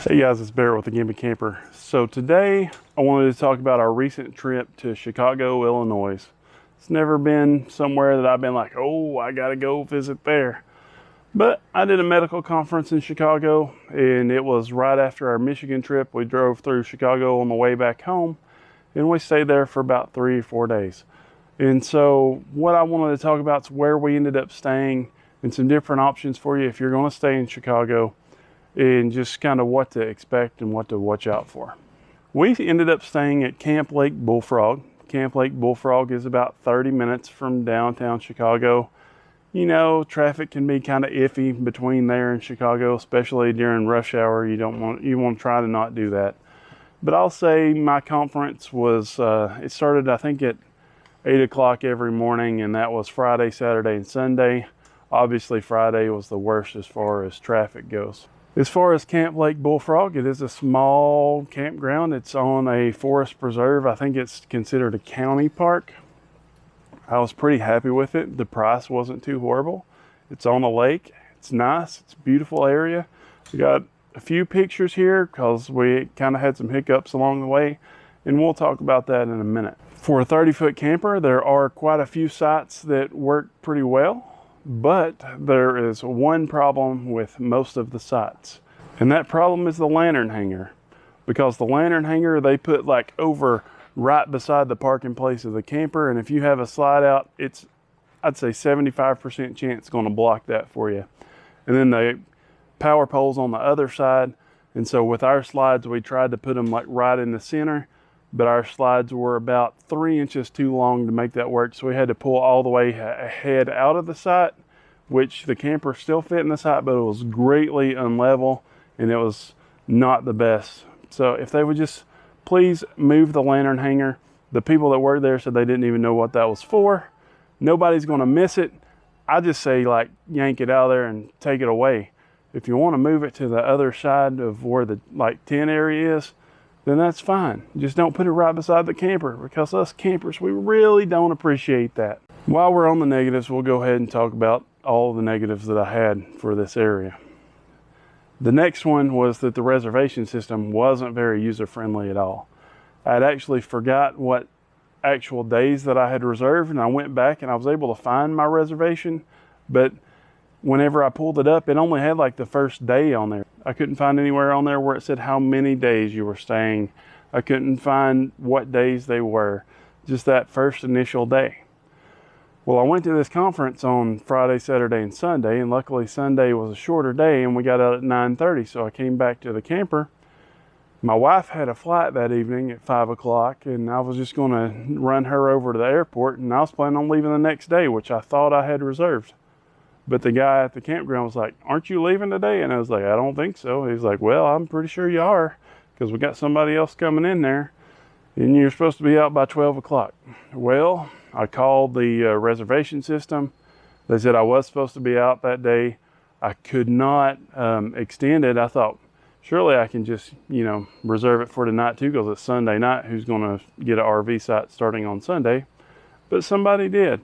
Hey guys, it's Barrett with the Gimme Camper. So today I wanted to talk about our recent trip to Chicago, Illinois. It's never been somewhere that I've been like, oh, I gotta go visit there. But I did a medical conference in Chicago, and it was right after our Michigan trip. We drove through Chicago on the way back home, and we stayed there for about 3 or 4 days. And so what I wanted to talk about is where we ended up staying and some different options for you if you're gonna stay in Chicago, and just kind of what to expect and what to watch out for. We ended up staying at Camp Lake Bullfrog. Camp Lake Bullfrog is about 30 minutes from downtown Chicago. You know, traffic can be kind of iffy between there and Chicago, especially during rush hour. You want to try to not do that. But I'll say my conference was, it started I think at 8 o'clock every morning, and that was Friday, Saturday, and Sunday. Obviously Friday was the worst as far as traffic goes. As far as Camp Lake Bullfrog, it is a small campground. It's on a forest preserve. I think it's considered a county park. I was pretty happy with it. The price wasn't too horrible. It's on a lake. It's nice. It's a beautiful area. We got a few pictures here because we kind of had some hiccups along the way, and we'll talk about that in a minute. For a 30-foot camper, there are quite a few sites that work pretty well. But there is one problem with most of the sites, and that problem is the lantern hanger. Because the lantern hanger they put like over right beside the parking place of the camper, and if you have a slide out, it's, I'd say 75% chance going to block that for you. And then the power poles on the other side, and so with our slides we tried to put them like right in the center, but our slides were about 3 inches too long to make that work, so we had to pull all the way ahead out of the site, which the camper still fit in the site, but it was greatly unlevel and it was not the best. So if they would just please move the lantern hanger. The people that worked there said they didn't even know what that was for. Nobody's going to miss it. I just say like yank it out of there and take it away. If you want to move it to the other side of where the like tent area is, then that's fine. Just don't put it right beside the camper, because us campers, we really don't appreciate that. While we're on the negatives, we'll go ahead and talk about all the negatives that I had for this area. The next one was that the reservation system wasn't very user-friendly at all. I had actually forgot what actual days that I had reserved, and I went back and I was able to find my reservation, but whenever I pulled it up, it only had like the first day on there. I couldn't find anywhere on there where it said how many days you were staying. I couldn't find what days they were, just that first initial day. Well, I went to this conference on Friday, Saturday, and Sunday, and luckily Sunday was a shorter day and we got out at 9:30, so I came back to the camper. My wife had a flight that evening at 5 o'clock, and I was just going to run her over to the airport, and I was planning on leaving the next day, which I thought I had reserved. But the guy at the campground was like, "Aren't you leaving today?" And I was like, "I don't think so." He's like, "Well, I'm pretty sure you are, because we got somebody else coming in there, and you're supposed to be out by 12 o'clock. Well, I called the reservation system. They said I was supposed to be out that day. I could not extend it. I thought, surely I can just, reserve it for tonight too, because it's Sunday night. Who's going to get an RV site starting on Sunday? But somebody did.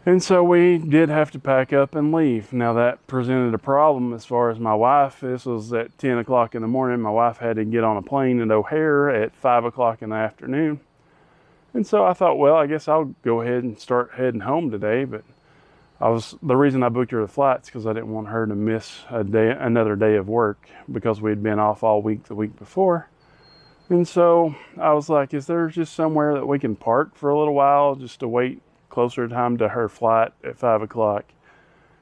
And so we did have to pack up and leave. Now that presented a problem as far as my wife. This was at 10 o'clock in the morning. My wife had to get on a plane at O'Hare at 5 o'clock in the afternoon. And so I thought, well, I guess I'll go ahead and start heading home today. But the reason I booked her the flights because I didn't want her to miss another day of work, because we'd been off all week the week before. And so I was like, is there just somewhere that we can park for a little while just to wait closer time to her flight at 5 o'clock?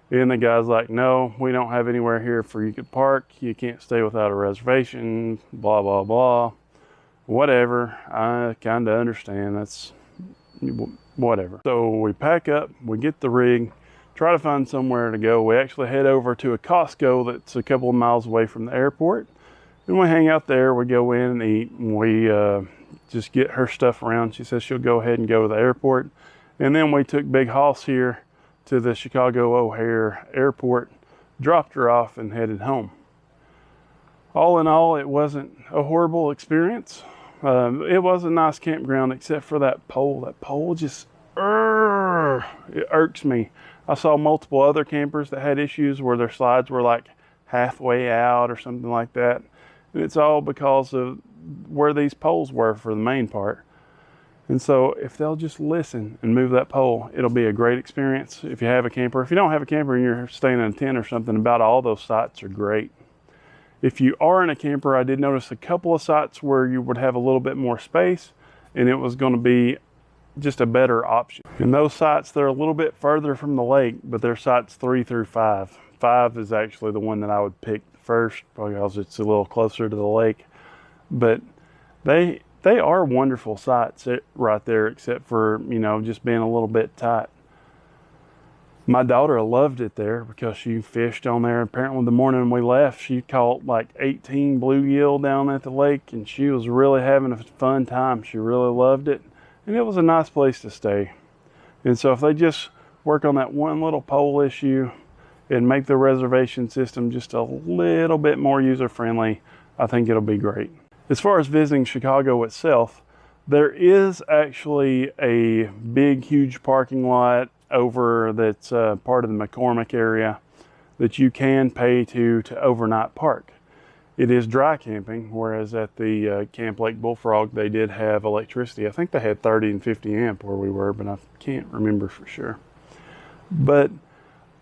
And the guy's like, "No, we don't have anywhere here for you to park. You can't stay without a reservation, blah, blah, blah." Whatever, I kind of understand. That's whatever. So we pack up, we get the rig, try to find somewhere to go. We actually head over to a Costco that's a couple of miles away from the airport, and we hang out there. We go in and eat, and we just get her stuff around. She says she'll go ahead and go to the airport. And then we took Big Hoss here to the Chicago O'Hare airport, dropped her off, and headed home. All in all, it wasn't a horrible experience. It was a nice campground, except for that pole. That pole just, it irks me. I saw multiple other campers that had issues where their slides were like halfway out or something like that. And it's all because of where these poles were for the main part. And so if they'll just listen and move that pole, it'll be a great experience. If you have a camper, if you don't have a camper and you're staying in a tent or something, about all those sites are great. If you are in a camper, I did notice a couple of sites where you would have a little bit more space and it was going to be just a better option. And those sites, they're a little bit further from the lake, but they're sites 3 through 5. 5 is actually the one that I would pick first because it's a little closer to the lake. But they are wonderful sites right there, except for, you know, just being a little bit tight. My daughter loved it there because she fished on there. Apparently the morning we left, she caught like 18 bluegill down at the lake, and she was really having a fun time. She really loved it, and it was a nice place to stay. And so if they just work on that one little pole issue and make the reservation system just a little bit more user-friendly, I think it'll be great. As far as visiting Chicago itself, there is actually a big, huge parking lot over that's part of the McCormick area that you can pay to overnight park. It is dry camping, whereas at the Camp Lake Bullfrog, they did have electricity. I think they had 30 and 50 amp where we were, but I can't remember for sure. But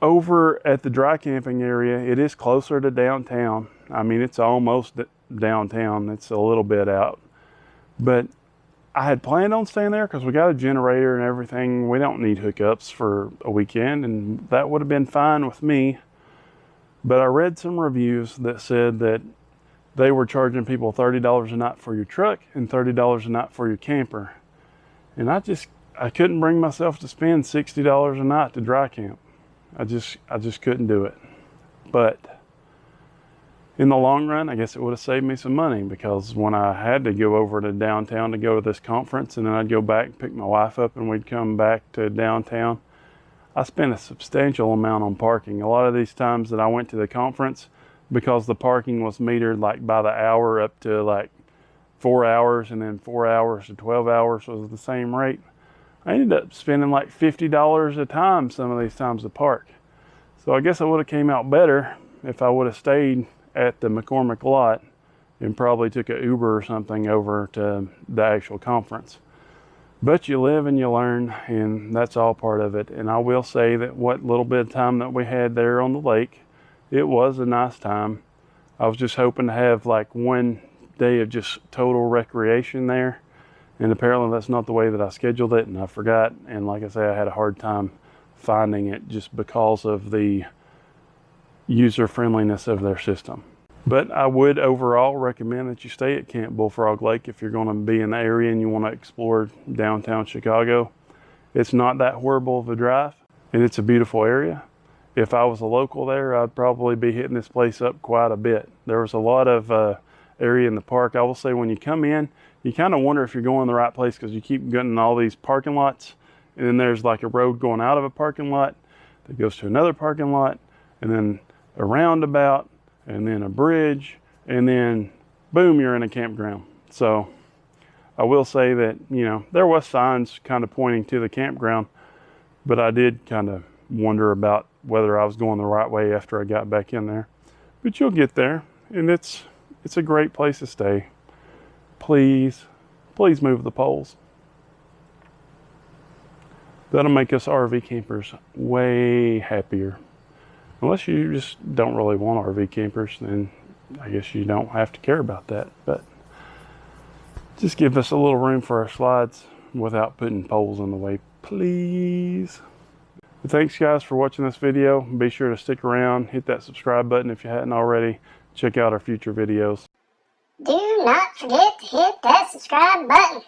over at the dry camping area, it is closer to downtown. I mean, it's almost downtown. It's a little bit out. But I had planned on staying there because we got a generator and everything. We don't need hookups for a weekend, and that would have been fine with me. But I read some reviews that said that they were charging people $30 a night for your truck and $30 a night for your camper. And I couldn't bring myself to spend $60 a night to dry camp. I just couldn't do it. But in the long run, I guess it would have saved me some money, because when I had to go over to downtown to go to this conference, and then I'd go back and pick my wife up and we'd come back to downtown, I spent a substantial amount on parking. A lot of these times that I went to the conference, because the parking was metered like by the hour up to like 4 hours, and then 4 hours to 12 hours was the same rate, I ended up spending like $50 a time some of these times to park. So I guess it would have came out better if I would have stayed at the McCormick Lot and probably took an Uber or something over to the actual conference. But you live and you learn, and that's all part of it. And I will say that what little bit of time that we had there on the lake, it was a nice time. I was just hoping to have like one day of just total recreation there, and apparently that's not the way that I scheduled it, and I forgot. And like I say, I had a hard time finding it just because of the user friendliness of their system. But I would overall recommend that you stay at Camp Bullfrog Lake if you're going to be in the area and you want to explore downtown Chicago. It's not that horrible of a drive, and it's a beautiful area. If I was a local there, I'd probably be hitting this place up quite a bit. There was a lot of area in the park. I will say, when you come in, you kind of wonder if you're going the right place, because you keep getting all these parking lots, and then there's like a road going out of a parking lot that goes to another parking lot, and then a roundabout, and then a bridge, and then boom, you're in a campground. So I will say that, you know, there was signs kind of pointing to the campground, but I did kind of wonder about whether I was going the right way after I got back in there. But you'll get there, and it's a great place to stay. Please move the poles. That'll make us RV campers way happier. Unless you just don't really want RV campers, then I guess you don't have to care about that. But just give us a little room for our slides without putting poles in the way, please. But thanks guys for watching this video. Be sure to stick around, hit that subscribe button if you hadn't already. Check out our future videos. Do not forget to hit that subscribe button.